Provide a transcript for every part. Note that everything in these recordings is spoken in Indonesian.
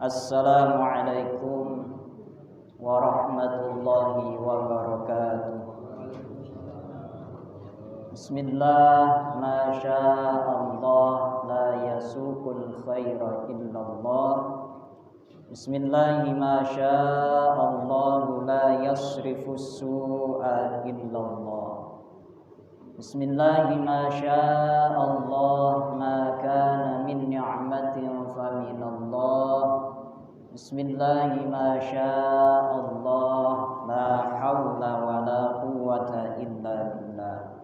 Assalamualaikum warahmatullahi wabarakatuh. Bismillah, masyaallah, la yasuqul khaira illallah. Bismillah, masyaallah, la yasrifus su'a illallah. Bismillah, masyaallah, ma kana min ni'matin faminallah. Bismillah, masyaallah, la hawla wa la quwwata illa billah.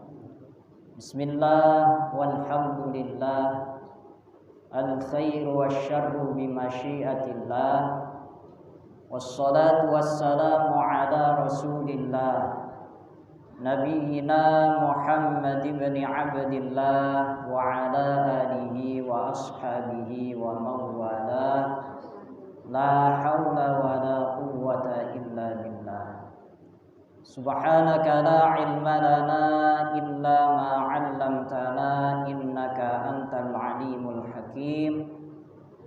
Bismillah, walhamdulillah, al-khairu wasyarru bimasyiatillah, wassalatu wassalamu ala rasulillah Nabiyyina Muhammad ibn Abdillah wa ala alihi wa ashabihi wa mawala. La hawla wa la quwwata illa billah. Subhanaka la ilma lana illa ma 'allamtana innaka antal alimul hakim.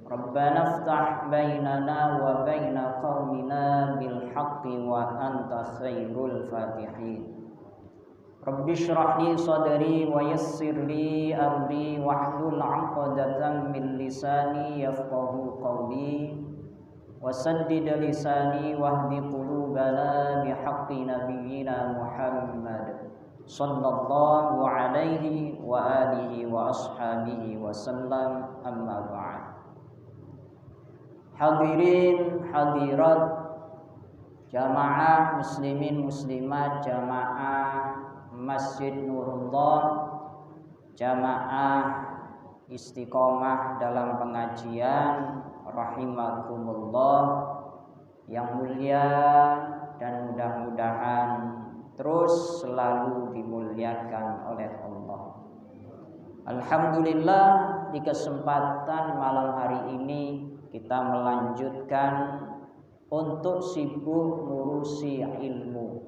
Rabbana iftah bainana wa baina qaumina bil haqqi wa anta khairul fatihin. Rabbi shrah li sadri wa yassir li amri wahlul 'uqdatam min lisani yafqahu qawli wa saddid lisani wahdi qulubana bihaqqi nabiyyina Muhammad sallallahu alaihi wa alihi wa ashabihi wa sallam, amma ba'd. Hadirin hadirat, jamaah muslimin muslimat, jamaah Masjid Nurullah, jamaah istiqomah dalam pengajian rahimakumullah, yang mulia dan mudah-mudahan terus selalu dimuliakan oleh Allah. Alhamdulillah, di kesempatan malam hari ini kita melanjutkan untuk sibuk ngurusi ilmu,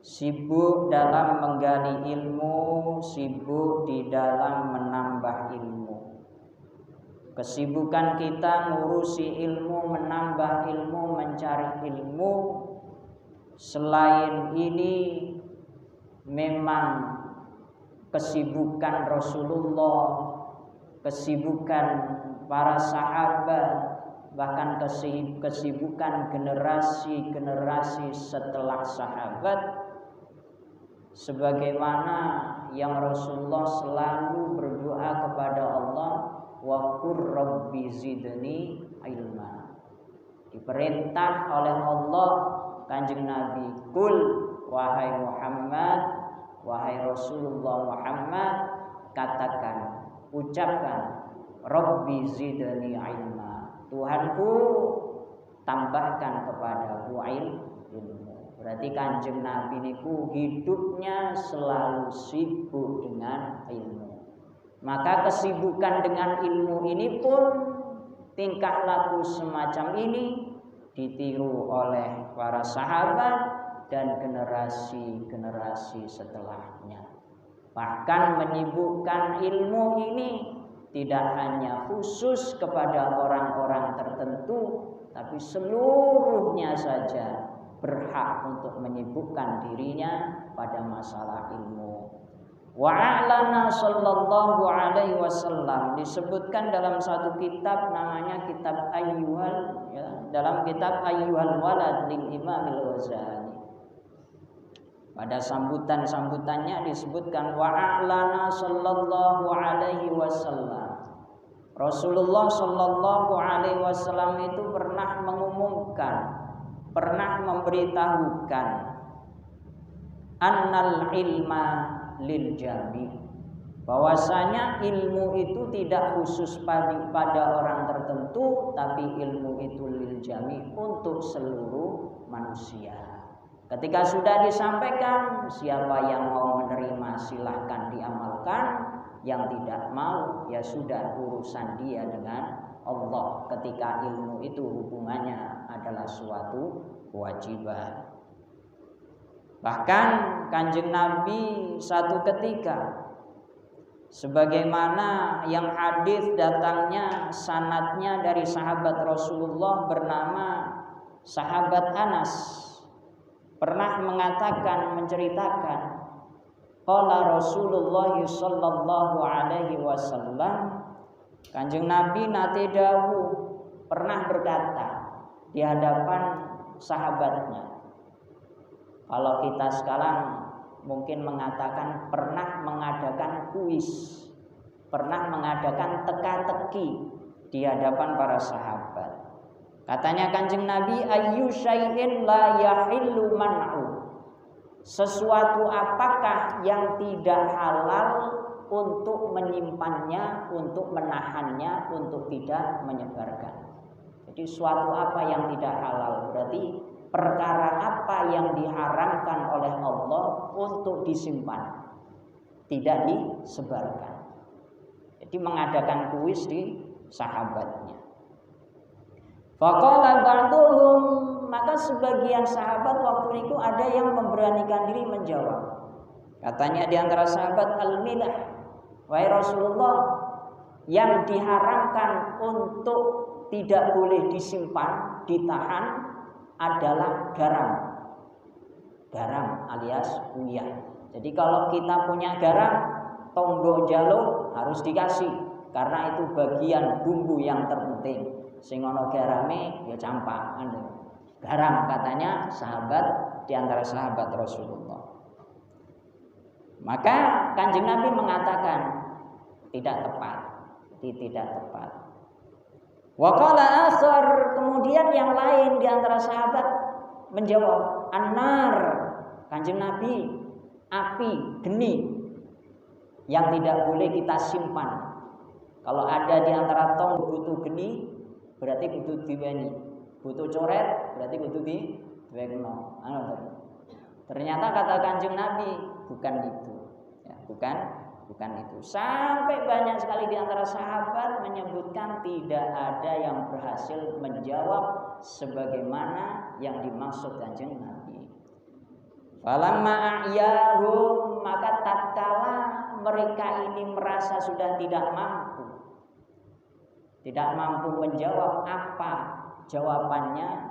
sibuk dalam menggali ilmu, sibuk di dalam menambah ilmu. Kesibukan kita ngurusi ilmu, menambah ilmu, mencari ilmu. Selain ini memang kesibukan Rasulullah, kesibukan para sahabat, bahkan kesibukan generasi-generasi setelah sahabat, sebagaimana yang Rasulullah selalu berdoa kepada Allah, wa qur rabbi zidni ilma. Diperintah oleh Allah, Kanjeng Nabi, kul, wahai Muhammad, wahai Rasulullah Muhammad, katakan, ucapkan, rabbi zidni ilma, Tuhanku tambahkan kepadaku ilmu. Berarti Kanjeng Nabi niku hidupnya selalu sibuk dengan ilmu. Maka kesibukan dengan ilmu ini pun, tingkah laku semacam ini ditiru oleh para sahabat dan generasi-generasi setelahnya. Bahkan menyibukkan ilmu ini tidak hanya khusus kepada orang-orang tertentu, tapi seluruhnya saja berhak untuk menyibukkan dirinya pada masalah ilmu. Wa'alana sallallahu alaihi wasallam, disebutkan dalam satu kitab namanya kitab Ayyuhal, ya, dalam kitab Ayyuhal Walad lil Imam al-Ghazali. Pada sambutan-sambutannya disebutkan wa'alana sallallahu alaihi wasallam. Rasulullah sallallahu alaihi wasallam itu pernah mengumumkan, pernah memberitahukan annal ilma lil jami, bahwasanya ilmu itu tidak khusus pada orang tertentu, tapi ilmu itu lil jami, untuk seluruh manusia. Ketika sudah disampaikan, siapa yang mau menerima silahkan diamalkan, yang tidak mau ya sudah, urusan dia dengan Allah. Ketika ilmu itu hubungannya adalah suatu kewajiban. Bahkan Kanjeng Nabi satu ketika Sebagaimana yang hadis datangnya sanadnya dari sahabat Rasulullah bernama sahabat Anas pernah menceritakan qala Rasulullah sallallahu alaihi wasallam, Kanjeng Nabi nate dawuh, pernah berkata di hadapan sahabatnya. Kalau kita sekarang mungkin mengatakan pernah mengadakan kuis, pernah mengadakan teka-teki di hadapan para sahabat. Katanya Kanjeng Nabi, ayyu syai'in la yahillu man'u. Sesuatu apakah yang tidak halal untuk menyimpannya, untuk menahannya, untuk tidak menyebarkan. Jadi suatu apa yang tidak halal, berarti perkara apa yang diharamkan oleh Allah untuk disimpan, tidak disebarkan. Jadi mengadakan kuis di sahabatnya. Faqala ba'duhum, maka sebagian sahabat waktu itu ada yang memberanikan diri menjawab. Katanya di antara sahabat, al-milah, wahai Rasulullah, yang diharamkan untuk tidak boleh disimpan, ditahan adalah garam. Garam alias uyah. Jadi kalau kita punya garam, tonggo jaluk harus dikasih, karena itu bagian bumbu yang terpenting. Sing ono garame ya campak. Garam katanya sahabat di antara sahabat Rasulullah. Maka Kanjeng Nabi mengatakan tidak tepat. Wa qala akhar, kemudian yang lain di antara sahabat menjawab, an-nar. Kanjeng Nabi, api, geni yang tidak boleh kita simpan. Kalau ada di antara tong butuh geni, berarti butuh diweni. Butuh coret, berarti butuh diwekno. Ternyata kata Kanjeng Nabi bukan itu. Ya, bukan itu. Sampai banyak sekali di antara sahabat menyebutkan tidak ada yang berhasil menjawab sebagaimana yang dimaksud Kanjeng Nabi. Falamma a'yahum, maka tatkala mereka ini merasa sudah tidak mampu menjawab apa jawabannya.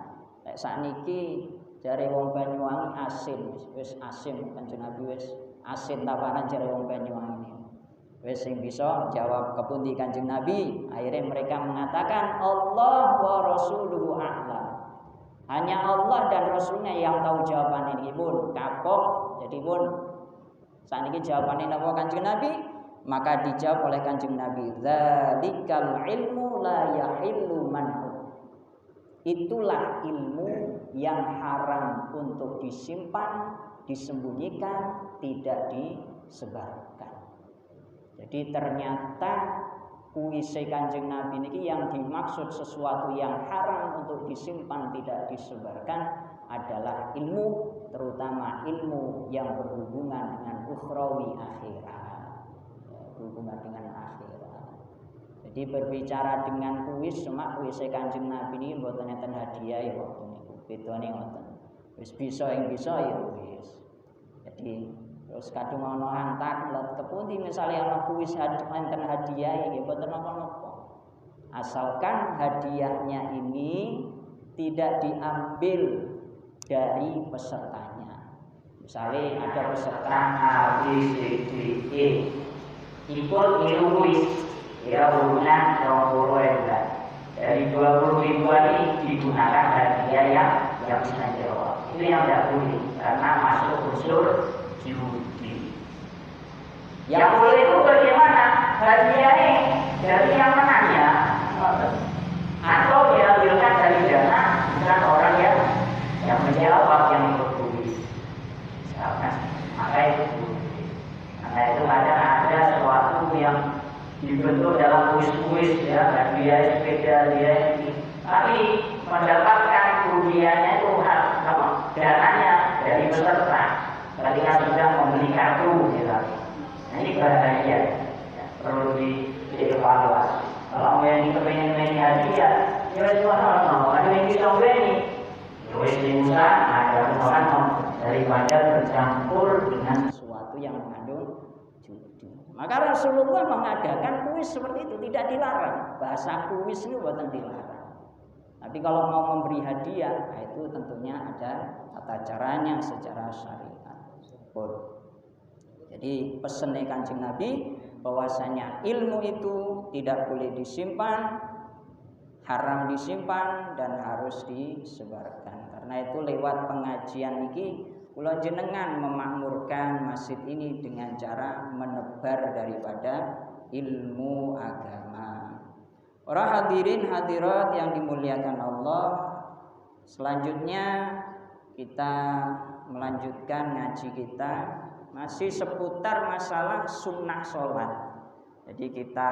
Sakniki jare wong Banyuwangi asin, wis asin Kanjeng Nabi wis asin taparan jare wong Banyuwangi. Wis sing bisa jawab kepundi Kanjeng Nabi. Akhirnya mereka mengatakan Allah wa rasuluhu a'lam. Hanya Allah dan Rasulnya yang tahu jawaban ini pun kapok. Jadi pun sakniki jawabannya napa Kanjeng Nabi? Maka dijawab oleh Kanjeng Nabi, dzalikal ilmu la yahillu man'u. Itulah ilmu yang haram untuk disimpan, disembunyikan, tidak disebarkan. Jadi ternyata kuise Kanjeng Nabi ini yang dimaksud sesuatu yang haram untuk disimpan, tidak disebarkan adalah ilmu, terutama ilmu yang berhubungan dengan ukhrawi akhirat, berhubungan dengan akhirat. Jadi berbicara dengan kuis, cuma kuise Kanjeng Nabi ini mboten enten hadiah ya waktu niku. Bedane ngoten. Wis bisa ing bisa ya wis. Jadi terus kadung ana hantar let kepundi misale ana kuis enten hadiah ya mboten napa-napa. Asalkan hadiahnya ini tidak diambil dari pesertanya. Misalnya ada peserta A, B, C, D, E ikut kuis ya urunan 20.000. Dari 20.000 ini digunakan hadiah yang bisa jawab. Itu yang tidak boleh karena masuk unsur judi. Yang boleh itu bagaimana? Hadiahnya dari yang menanya atau diambilkan dari dana bukan orang yang menjawab yang berkuis. Maka itu ada sesuatu yang dibentuk dalam kuis-kuis ya, hadiah sepeda dia ini. Tapi mendapatkan kerugiannya itu dananya dari peserta. Ketika sudah membeli kartu ya. Nah, ini bahaya ya, perlu dievaluasi. Kalau yang kepengen hadiah, ya cuma ada yang bisa beli. Wis diusaha ada orang daripada bercampur dengan sesuatu yang mengandung judi. Maka Rasulullah mengadakan kuis seperti itu, tidak dilarang. Bahasa kuis itu bukan dilarang. Tapi kalau mau memberi hadiah, nah itu tentunya ada tata caranya secara syariat. Jadi pesan Kanjeng Nabi bahwasanya ilmu itu tidak boleh disimpan, haram disimpan dan harus disebarkan. Karena itu lewat pengajian ini kula jenengan memakmurkan masjid ini dengan cara menebar daripada ilmu agama. Para hadirin hadirat yang dimuliakan Allah, selanjutnya kita melanjutkan ngaji kita masih seputar masalah sunnah sholat. Jadi kita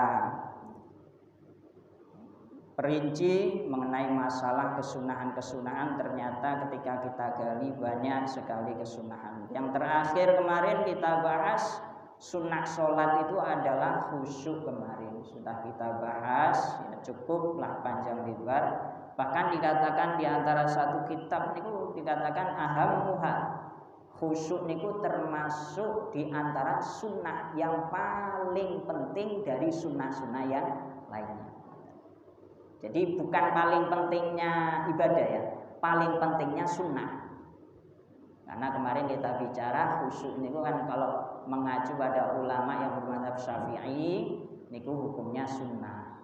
perinci mengenai masalah kesunahan-kesunahan. Ternyata ketika kita gali banyak sekali kesunahan. Yang terakhir kemarin kita bahas sunnah sholat itu adalah khusyuk. Kemarin sudah kita bahas, ya cukuplah panjang lebar. Bahkan dikatakan di antara satu kitab itu dikatakan ahammuha, khusyuk niku termasuk di antara sunnah yang paling penting dari sunnah-sunnah yang lainnya. Jadi bukan paling pentingnya ibadah ya, paling pentingnya sunnah. Karena kemarin kita bicara khusyuk niku kan kalau mengacu pada ulama yang bermadzhab Syafi'i niku hukumnya sunnah.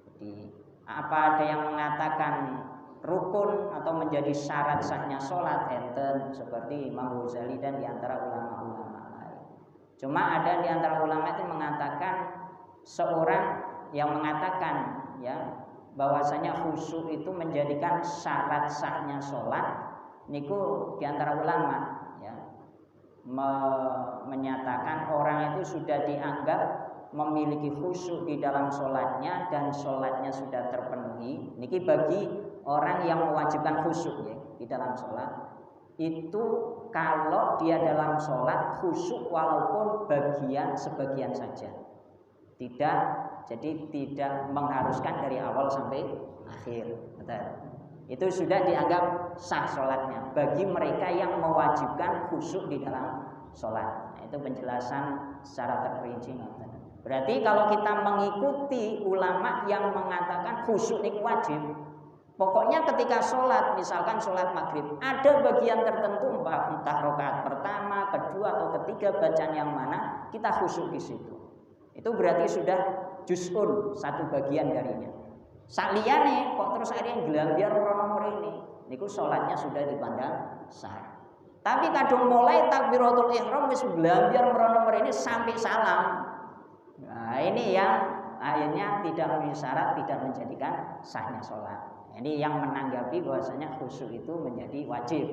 Jadi apa ada yang mengatakan rukun atau menjadi syarat sahnya sholat, enten seperti Imam Ghazali dan diantara ulama-ulama lain. Cuma ada diantara ulama itu mengatakan seorang yang mengatakan ya bahwasanya khusyuk itu menjadikan syarat sahnya sholat, niku diantara ulama ya menyatakan orang itu sudah dianggap memiliki khusyuk di dalam sholatnya dan sholatnya sudah terpenuhi. Niki bagi orang yang mewajibkan khusyuk ya di dalam sholat itu, kalau dia dalam sholat khusyuk walaupun sebagian saja, tidak, jadi tidak mengharuskan dari awal sampai akhir. Betul. Itu sudah dianggap sah sholatnya bagi mereka yang mewajibkan khusyuk di dalam sholat. Nah, itu penjelasan secara terperinci. Berarti kalau kita mengikuti ulama yang mengatakan khusyuk itu wajib, pokoknya ketika sholat, misalkan sholat maghrib, ada bagian tertentu entah rakaat pertama, kedua atau ketiga bacaan yang mana kita khusyuk di situ. Itu berarti sudah juz'un, satu bagian darinya. Saliyane kok terus ada yang gelambiar nomor ini, niku sholatnya sudah dipandang sah. Tapi kadang mulai takbiratul ihram wis gelambiar nomor ini sampai salam. Nah ini yang akhirnya tidak memenuhi syarat, tidak menjadikan sahnya sholat. Ini yang menanggapi bahwasanya khusyuk itu menjadi wajib.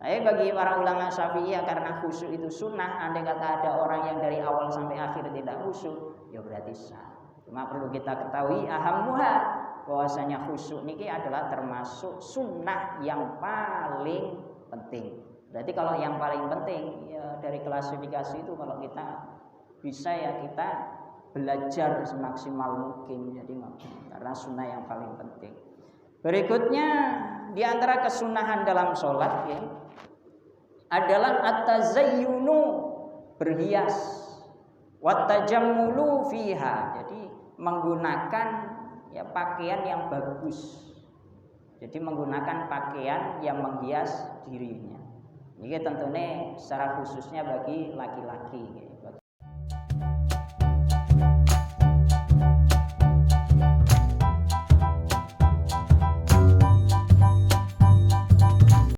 Tapi bagi para ulama Syafi'iyah karena khusyuk itu sunnah, andai kata ada orang yang dari awal sampai akhir tidak khusyuk, ya berarti sah. Cuma perlu kita ketahui ahammuha, bahwasanya khusyuk niki adalah termasuk sunnah yang paling penting. Berarti kalau yang paling penting ya dari klasifikasi itu kalau kita bisa ya kita belajar semaksimal mungkin, jadi karena sunnah yang paling penting. Berikutnya di antara kesunahan dalam sholat ya adalah at-tazayyunu, berhias, wat-tajammulu fiha, jadi menggunakan ya pakaian yang bagus. Jadi menggunakan pakaian yang menghias dirinya. Ini tentunya secara khususnya bagi laki-laki.